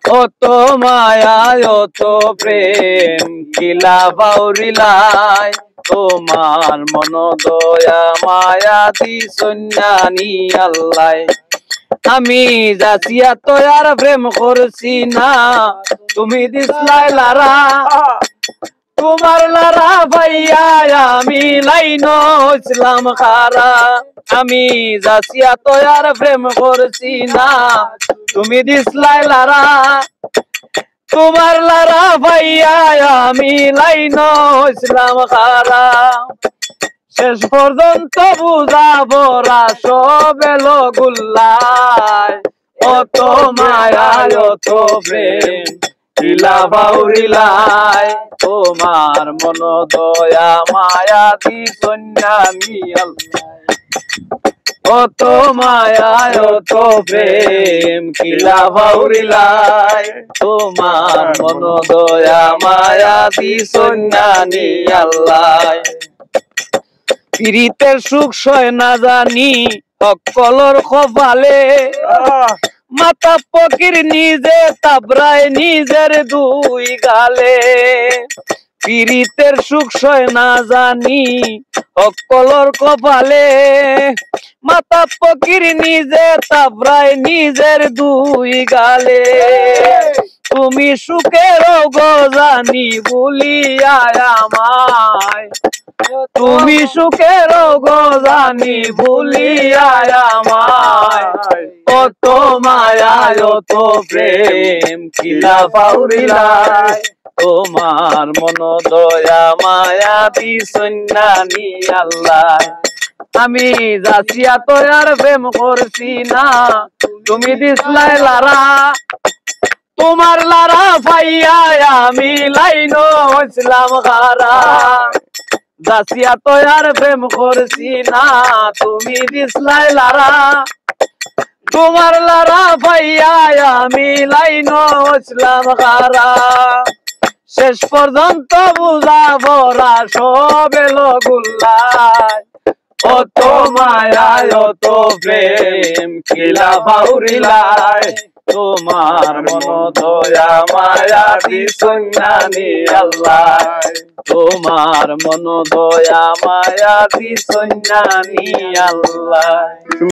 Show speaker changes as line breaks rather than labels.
অত মায়া অত প্রেম কিলা বাউরিলাই তোমার মন দয়া মায়া দি সন্ন্যানি আল্লাহ আমি যাচিয়া তয়ার প্রেম করছি না তুমি দিসলাই লারা তোমার লারা ভাইয়া আমি লাইন ইসলাম খারা আমি যাচিয়া তয়ার প্রেম করছি না তুমি দিসলাই লারা তোমার লারা ভাইয়া আমি লাইন ইসলাম খারা শেষ পর্যন্ত বুঝাবো সব এলো গুল্লায় অত মায়া অত প্রেম কিলা বাউরিলাই তোমার মন দয়া মায়া দি সন্ন্যানি আল্লাহ অত মায়া অত প্রেম কিলা বাউরিলাই তোমার মন দয়া মায়া দি সন্ন্যানি আল্লাহ পিরিতের সুখ সয় না জানি অকলর কপালে মাতা ফকির নিজে তাবরায় নিজের দুই গালে পিরিতের সুখ সয় না জানি অকলর কপালে মাতা ফকির নিজে তাবরায় নিজের দুই গালে তুমি সুখের গজানি বলিয়া আমায় তুমি সুখের গজানি ভুলিয়া আমায় কত মায়া অত প্রেম কিলা বাউরিলাই তোমার মন দয়া মায়া দি সন্ন্যানি আল্লাহ আমি যাচিয়া তয়ার প্রেম করছি না তুমি দিসলাই লারা তোমার লারা ভাইয়া আমি লাইন ইসলাম খারা যাচিয়া তয়ার প্রেম করছি না তুমি দিসলাই লারা তোমার লারা ভাইয়া আমি লাইন ইসলাম খারা শেষ পর্যন্ত বুঝাবো সব এলো গুল্লায় অত মায়া অত প্রেম কিলা বাউরিলাই তোমার মন দয়া মায়া দি সন্ন্যানি আল্লাহ তোমার মন দয়া মায়া দি সন্ন্যানি আল্লাহ।